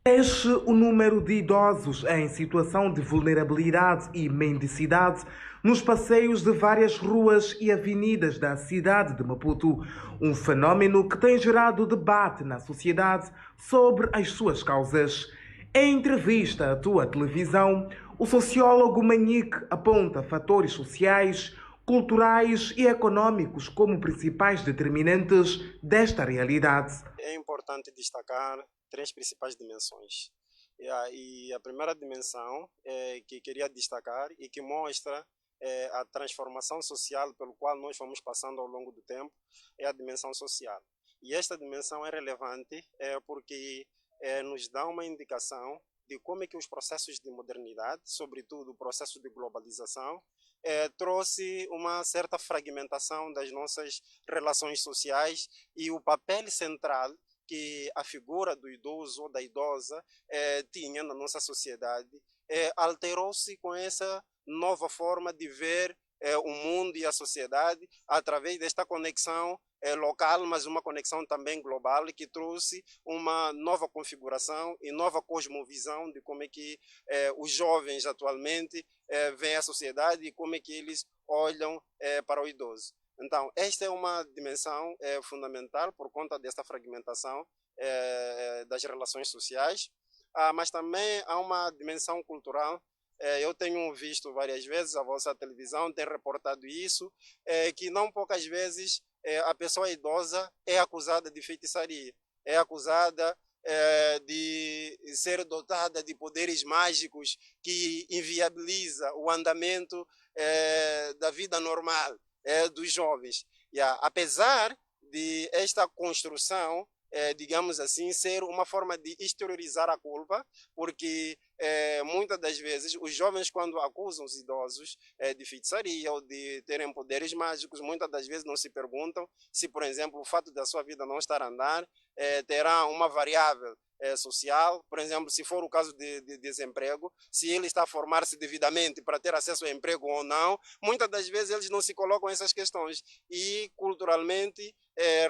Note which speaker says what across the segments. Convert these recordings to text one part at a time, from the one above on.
Speaker 1: Cresce o número de idosos em situação de vulnerabilidade e mendicidade nos passeios de várias ruas e avenidas da cidade de Maputo, um fenômeno que tem gerado debate na sociedade sobre as suas causas. Em entrevista à tua televisão, o sociólogo Manique aponta fatores sociais, culturais e econômicos como principais determinantes desta realidade.
Speaker 2: É importante destacar três principais dimensões. E a primeira dimensão que queria destacar e que mostra a transformação social pelo qual nós fomos passando ao longo do tempo é a dimensão social. E esta dimensão é relevante porque nos dá uma indicação de como é que os processos de modernidade, sobretudo o processo de globalização, trouxe uma certa fragmentação das nossas relações sociais e o papel central que a figura do idoso ou da idosa tinha na nossa sociedade alterou-se com essa nova forma de ver o mundo e a sociedade através desta conexão local, mas uma conexão também global que trouxe uma nova configuração e nova cosmovisão de como é que os jovens atualmente veem a sociedade e como é que eles olham para o idoso. Então, esta é uma dimensão fundamental por conta desta fragmentação das relações sociais, mas também há uma dimensão cultural. Eu tenho visto várias vezes, a vossa televisão tem reportado isso, que não poucas vezes a pessoa idosa é acusada de feitiçaria, é acusada de ser dotada de poderes mágicos que inviabiliza o andamento da vida normal dos jovens. Apesar de esta construção, digamos assim, ser uma forma de exteriorizar a culpa, porque muitas das vezes os jovens, quando acusam os idosos de feitiçaria ou de terem poderes mágicos, muitas das vezes não se perguntam se, por exemplo, o fato da sua vida não estar a andar terá uma variável social, por exemplo, se for o caso de desemprego, se ele está a formar-se devidamente para ter acesso ao emprego ou não, muitas das vezes eles não se colocam essas questões e culturalmente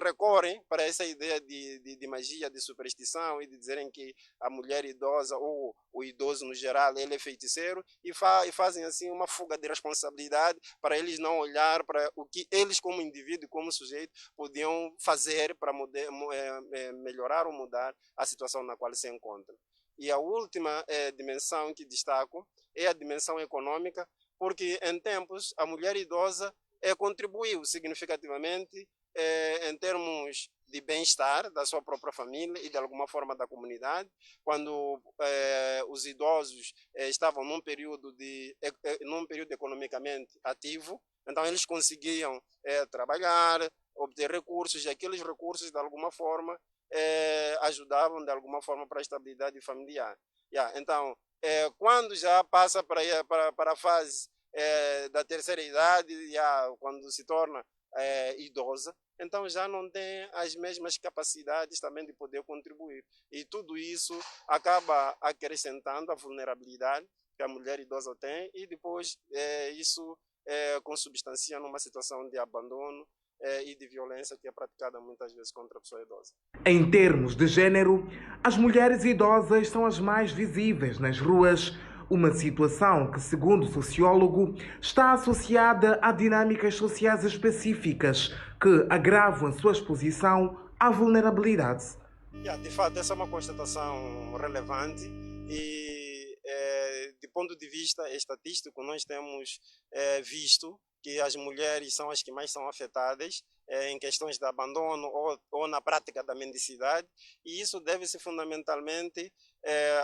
Speaker 2: recorrem para essa ideia de magia, de superstição e de dizerem que a mulher idosa ou o idoso no geral ele é feiticeiro e fazem assim uma fuga de responsabilidade para eles não olhar para o que eles como indivíduo, como sujeito, podiam fazer para melhorar ou mudar a situação na qual se encontram. E a última dimensão que destaco é a dimensão econômica, porque em tempos a mulher idosa contribuiu significativamente em termos de bem-estar da sua própria família e de alguma forma da comunidade, quando os idosos estavam num período economicamente ativo, então eles conseguiam trabalhar, obter recursos, e aqueles recursos de alguma forma ajudavam de alguma forma para a estabilidade familiar. Então, quando já passa para a fase da terceira idade, quando se torna idosa, então já não tem as mesmas capacidades também de poder contribuir. E tudo isso acaba acrescentando a vulnerabilidade que a mulher idosa tem e depois isso consubstancia numa situação de abandono e de violência que é praticada muitas vezes contra a pessoa idosa.
Speaker 1: Em termos de género, as mulheres idosas são as mais visíveis nas ruas, uma situação que, segundo o sociólogo, está associada a dinâmicas sociais específicas que agravam a sua exposição à vulnerabilidade.
Speaker 2: De fato, essa é uma constatação relevante e, de ponto de vista estatístico, nós temos visto que as mulheres são as que mais são afetadas em questões de abandono ou na prática da mendicidade, e isso deve-se fundamentalmente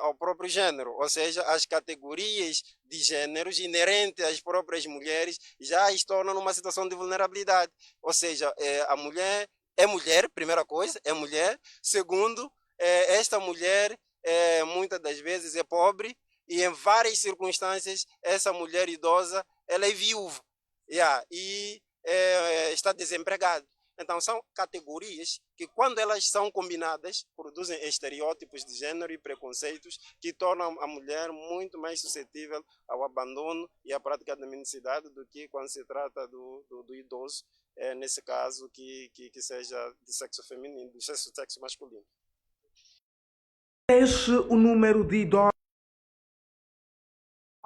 Speaker 2: ao próprio gênero, ou seja, as categorias de gêneros inerentes às próprias mulheres já as tornam numa situação de vulnerabilidade, ou seja, a mulher é mulher, primeira coisa, é mulher. Segundo, esta mulher muitas das vezes é pobre e em várias circunstâncias essa mulher idosa ela é viúva e está desempregada. Então são categorias que quando elas são combinadas produzem estereótipos de gênero e preconceitos que tornam a mulher muito mais suscetível ao abandono e à prática da mendicidade do que quando se trata do idoso, nesse caso que seja de sexo feminino, do sexo masculino.
Speaker 1: Cresce o número de idosos.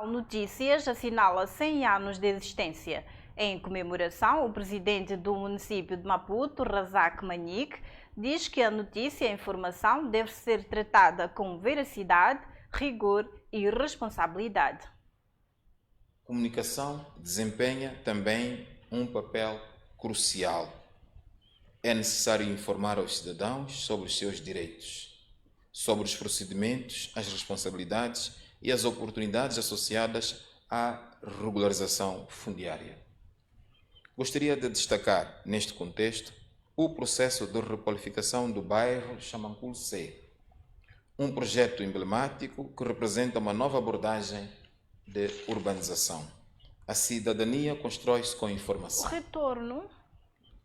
Speaker 3: Notícias assinala 100 anos de existência. Em comemoração, o presidente do município de Maputo, Razak Manique, diz que a notícia e a informação deve ser tratada com veracidade, rigor e responsabilidade.
Speaker 4: A comunicação desempenha também um papel crucial. É necessário informar aos cidadãos sobre os seus direitos, sobre os procedimentos, as responsabilidades e as oportunidades associadas à regularização fundiária. Gostaria de destacar, neste contexto, o processo de requalificação do bairro Xamanculo C, um projeto emblemático que representa uma nova abordagem de urbanização. A cidadania constrói-se com informação.
Speaker 3: Retorno.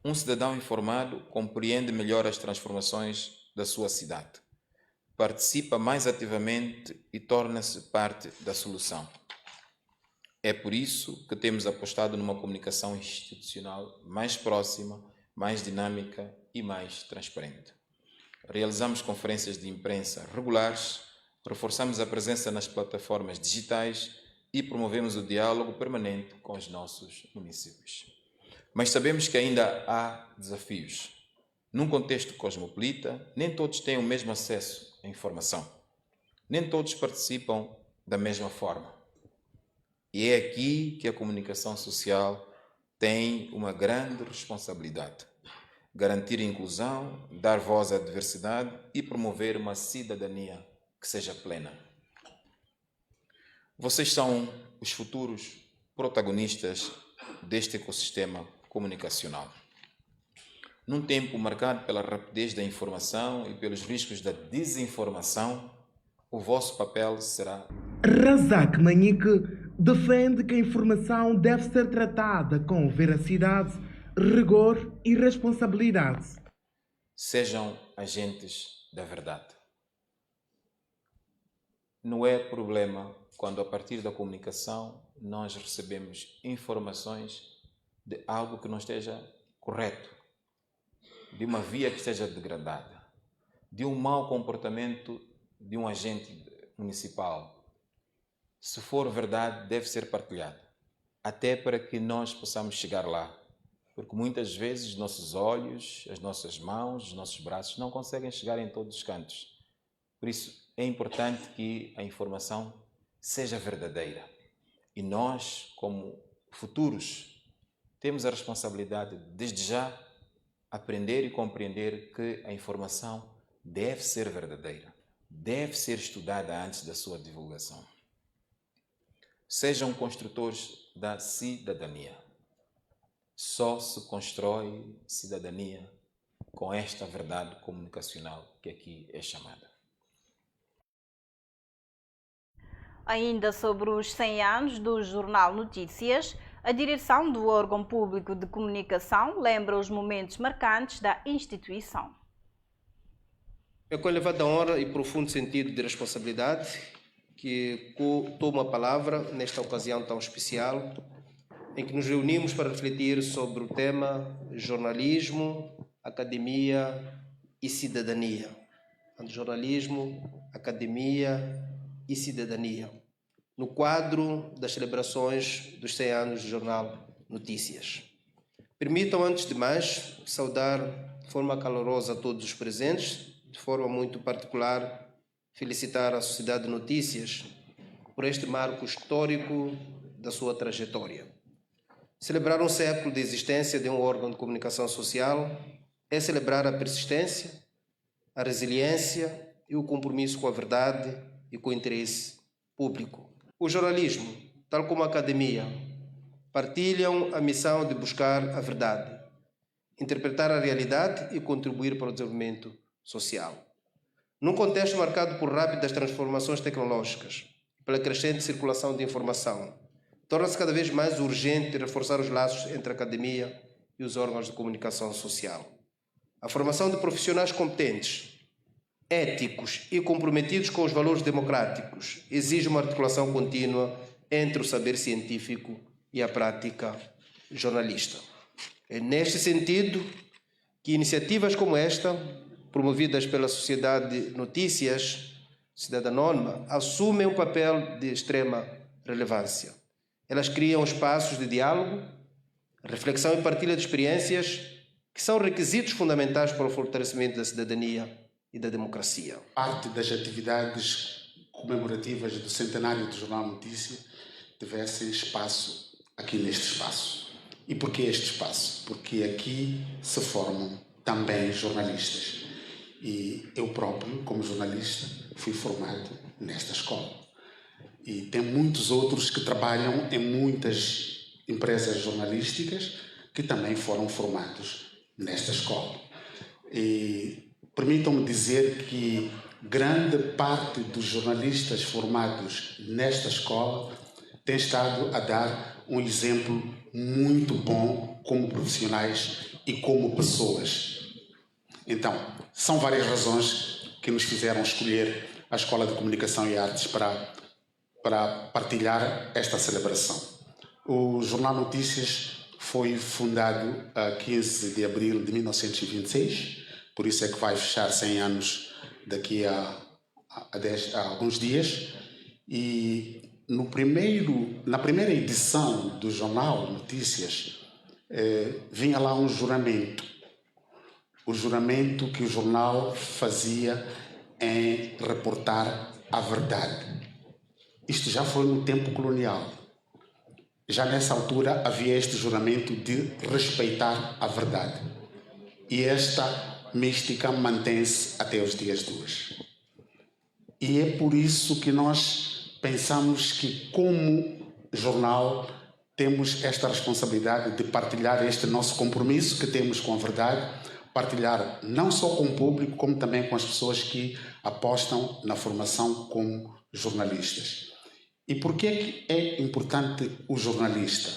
Speaker 4: Um cidadão informado compreende melhor as transformações da sua cidade, participa mais ativamente e torna-se parte da solução. É por isso que temos apostado numa comunicação institucional mais próxima, mais dinâmica e mais transparente. Realizamos conferências de imprensa regulares, reforçamos a presença nas plataformas digitais e promovemos o diálogo permanente com os nossos municípios. Mas sabemos que ainda há desafios. Num contexto cosmopolita, nem todos têm o mesmo acesso à informação. Nem todos participam da mesma forma. E é aqui que a comunicação social tem uma grande responsabilidade. Garantir a inclusão, dar voz à diversidade e promover uma cidadania que seja plena. Vocês são os futuros protagonistas deste ecossistema comunicacional. Num tempo marcado pela rapidez da informação e pelos riscos da desinformação, o vosso papel será...
Speaker 1: Razak Manique defende que a informação deve ser tratada com veracidade, rigor e responsabilidade.
Speaker 4: Sejam agentes da verdade. Não é problema quando, a partir da comunicação, nós recebemos informações de algo que não esteja correto, de uma via que esteja degradada, de um mau comportamento de um agente municipal. Se for verdade, deve ser partilhado, até para que nós possamos chegar lá. Porque muitas vezes nossos olhos, as nossas mãos, os nossos braços não conseguem chegar em todos os cantos. Por isso é importante que a informação seja verdadeira. E nós, como futuros, temos a responsabilidade de, desde já, aprender e compreender que a informação deve ser verdadeira, deve ser estudada antes da sua divulgação. Sejam construtores da cidadania. Só se constrói cidadania com esta verdade comunicacional que aqui é chamada.
Speaker 3: Ainda sobre os 100 anos do Jornal Notícias, a direção do órgão público de comunicação lembra os momentos marcantes da instituição.
Speaker 5: É com elevada honra e profundo sentido de responsabilidade que tomo a palavra nesta ocasião tão especial, em que nos reunimos para refletir sobre o tema jornalismo, academia e cidadania. Jornalismo, academia e cidadania, no quadro das celebrações dos 100 anos do Jornal Notícias. Permitam, antes de mais, saudar de forma calorosa a todos os presentes, de forma muito particular, felicitar a Sociedade de Notícias por este marco histórico da sua trajetória. Celebrar um século de existência de um órgão de comunicação social é celebrar a persistência, a resiliência e o compromisso com a verdade e com o interesse público. O jornalismo, tal como a academia, partilham a missão de buscar a verdade, interpretar a realidade e contribuir para o desenvolvimento social. Num contexto marcado por rápidas transformações tecnológicas, pela crescente circulação de informação, torna-se cada vez mais urgente reforçar os laços entre a academia e os órgãos de comunicação social. A formação de profissionais competentes, éticos e comprometidos com os valores democráticos exige uma articulação contínua entre o saber científico e a prática jornalista. É neste sentido que iniciativas como esta, promovidas pela Sociedade de Notícias, sociedade anônima, assumem um papel de extrema relevância. Elas criam espaços de diálogo, reflexão e partilha de experiências que são requisitos fundamentais para o fortalecimento da cidadania e da democracia.
Speaker 6: Parte das atividades comemorativas do centenário do Jornal Notícia tivessem espaço aqui neste espaço. E por que este espaço? Porque aqui se formam também jornalistas. E eu próprio, como jornalista, fui formado nesta escola. E tem muitos outros que trabalham em muitas empresas jornalísticas que também foram formados nesta escola. E permitam-me dizer que grande parte dos jornalistas formados nesta escola tem estado a dar um exemplo muito bom como profissionais e como pessoas. Então, são várias razões que nos fizeram escolher a Escola de Comunicação e Artes para partilhar esta celebração. O Jornal Notícias foi fundado a 15 de abril de 1926, por isso é que vai fechar 100 anos daqui a alguns dias. E na primeira edição do Jornal Notícias, vinha lá um juramento. O juramento que o jornal fazia em reportar a verdade. Isto já foi no tempo colonial. Já nessa altura havia este juramento de respeitar a verdade. E esta mística mantém-se até os dias de hoje. E é por isso que nós pensamos que, como jornal, temos esta responsabilidade de partilhar este nosso compromisso que temos com a verdade, partilhar não só com o público, como também com as pessoas que apostam na formação como jornalistas. E por que é importante o jornalista?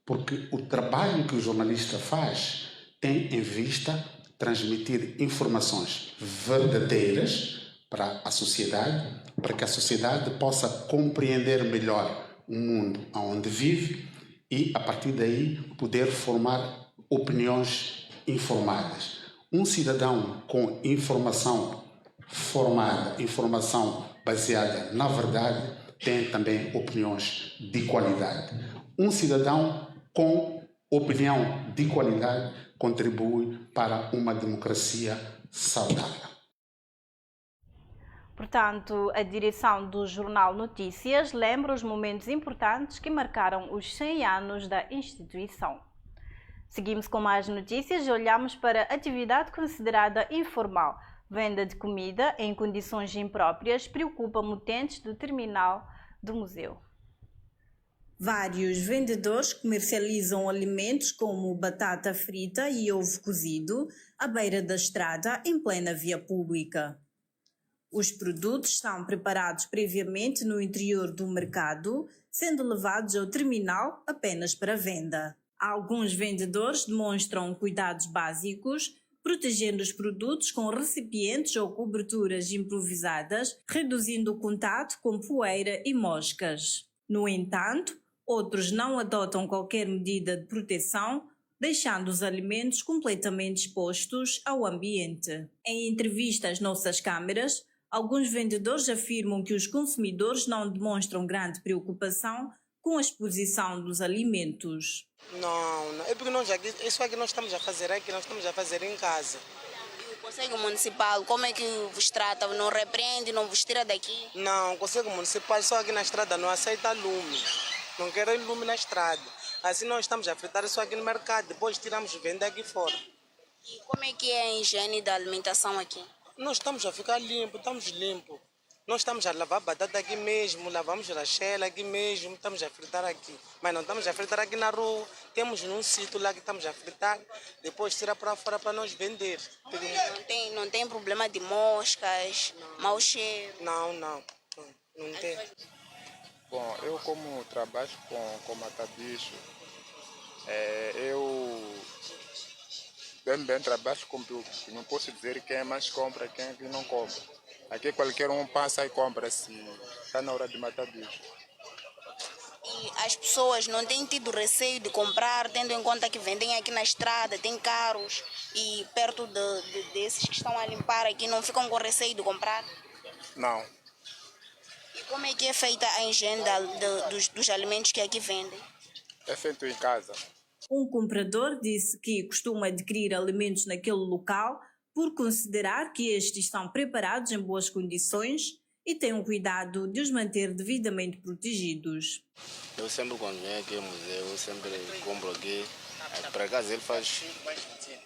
Speaker 6: Porque o trabalho que o jornalista faz tem em vista transmitir informações verdadeiras para a sociedade, para que a sociedade possa compreender melhor o mundo onde vive e, a partir daí, poder formar opiniões informadas. Um cidadão com informação formada, informação baseada na verdade, tem também opiniões de qualidade. Um cidadão com opinião de qualidade contribui para uma democracia saudável.
Speaker 3: Portanto, a direção do Jornal Notícias lembra os momentos importantes que marcaram os 100 anos da instituição. Seguimos com mais notícias e olhamos para a atividade considerada informal. Venda de comida em condições impróprias preocupa utentes do terminal do museu.
Speaker 7: Vários vendedores comercializam alimentos como batata frita e ovo cozido à beira da estrada em plena via pública. Os produtos são preparados previamente no interior do mercado, sendo levados ao terminal apenas para venda. Alguns vendedores demonstram cuidados básicos, protegendo os produtos com recipientes ou coberturas improvisadas, reduzindo o contato com poeira e moscas. No entanto, outros não adotam qualquer medida de proteção, deixando os alimentos completamente expostos ao ambiente. Em entrevista às nossas câmeras, alguns vendedores afirmam que os consumidores não demonstram grande preocupação com a exposição dos alimentos.
Speaker 8: Não, é porque isso aqui nós estamos a fazer aqui, nós estamos a fazer em casa.
Speaker 9: E o Conselho Municipal, como é que vos trata? Não repreende, não vos tira daqui?
Speaker 8: Não, o Conselho Municipal só aqui na estrada não aceita lume. Não querem lume na estrada. Assim nós estamos a fritar isso aqui no mercado, depois tiramos e vender aqui fora.
Speaker 9: E como é que é a higiene da alimentação aqui?
Speaker 8: Nós estamos a ficar limpos, estamos limpos. Nós estamos a lavar batata aqui mesmo, lavamos rachela aqui mesmo, estamos a fritar aqui. Mas não estamos a fritar aqui na rua, temos num sítio lá que estamos a fritar, depois tira para fora para nós vender.
Speaker 9: Não tem problema de moscas, mau cheiro?
Speaker 8: Não tem.
Speaker 10: Bom, eu como trabalho com matabicho, eu bem trabalho com público. Não posso dizer quem é mais compra, quem é que não compra. Aqui qualquer um passa e compra se está na hora de matar bicho.
Speaker 9: E as pessoas não têm tido receio de comprar, tendo em conta que vendem aqui na estrada, tem carros e perto desses que estão a limpar aqui, não ficam com receio de comprar?
Speaker 10: Não,
Speaker 9: E como é que é feita a higiene dos alimentos que aqui vendem?
Speaker 10: É feito em casa.
Speaker 7: Um comprador disse que costuma adquirir alimentos naquele local por considerar que estes estão preparados em boas condições e tem o cuidado de os manter devidamente protegidos.
Speaker 11: Eu sempre, quando venho aqui ao museu, eu sempre compro aqui. Por acaso ele faz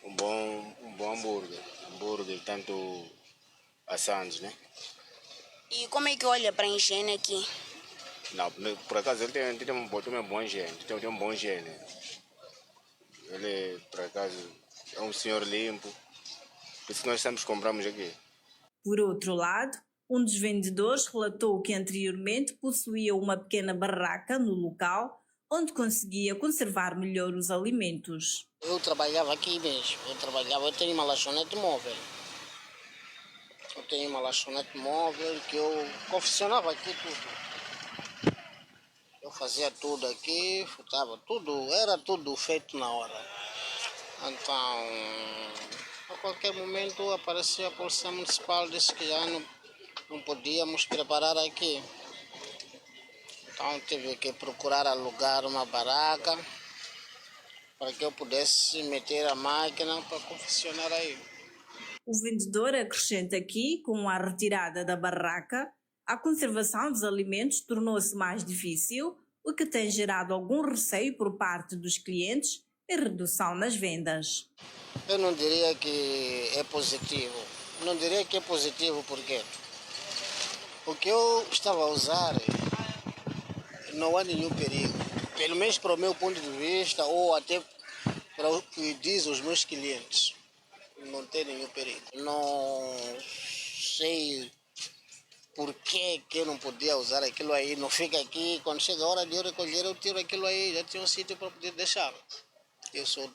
Speaker 11: um bom hambúrguer tanto assados, né?
Speaker 9: E como é que olha para a higiene aqui?
Speaker 11: Não, por acaso ele tem uma boa higiene, tem um bom higiene. Ele, por acaso, é um senhor limpo, por isso nós sempre compramos aqui.
Speaker 7: Por outro lado, um dos vendedores relatou que anteriormente possuía uma pequena barraca no local onde conseguia conservar melhor os alimentos.
Speaker 12: Eu trabalhava aqui mesmo, eu tenho uma lanchonete móvel. Que eu confeccionava aqui tudo. Eu fazia tudo aqui, frutava tudo, era tudo feito na hora. Então, a qualquer momento aparecia a Polícia Municipal, disse que já não podíamos preparar aqui. Então tive que procurar alugar uma barraca para que eu pudesse meter a máquina para confeccionar aí.
Speaker 7: O vendedor acrescenta que, com a retirada da barraca, a conservação dos alimentos tornou-se mais difícil, o que tem gerado algum receio por parte dos clientes e redução nas vendas.
Speaker 12: Eu não diria que é positivo. Não diria que é positivo porque o que eu estava a usar não há nenhum perigo. Pelo menos para o meu ponto de vista ou até para o que dizem os meus clientes. Não tem nenhum perigo. Não sei por que eu não podia usar aquilo aí. Não fica aqui, quando chega a hora de eu recolher, eu tiro aquilo aí. Já tinha um sítio para poder deixar. Eu só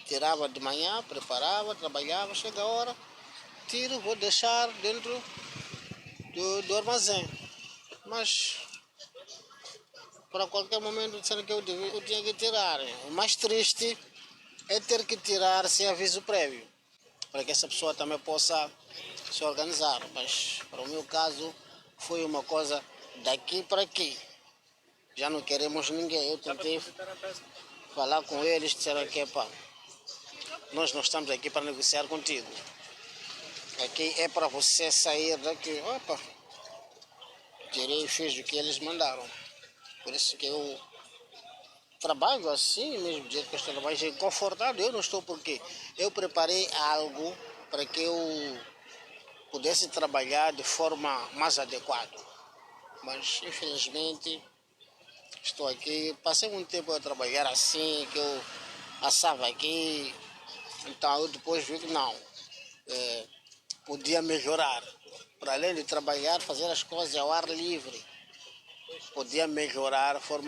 Speaker 12: tirava de manhã, preparava, trabalhava, chega a hora, tiro, vou deixar dentro do armazém. Mas para qualquer momento disseram que eu tinha que tirar. O mais triste é ter que tirar sem aviso prévio, para que essa pessoa também possa se organizar. Mas para o meu caso foi uma coisa daqui para aqui. Já não queremos ninguém. Eu tentei falar com eles, disseram que nós não estamos aqui para negociar contigo. Aqui é para você sair daqui. Opa, tirei e fiz o que eles mandaram. Por isso que eu trabalho assim, mesmo do jeito que eu estou trabalhando, confortável. Eu não estou porque eu preparei algo para que eu pudesse trabalhar de forma mais adequada. Mas, infelizmente, estou aqui. Passei muito tempo a trabalhar assim, que eu assava aqui. Então, eu depois vi que não. Podia melhorar. Para além de trabalhar, fazer as coisas ao ar livre. Podia melhorar a forma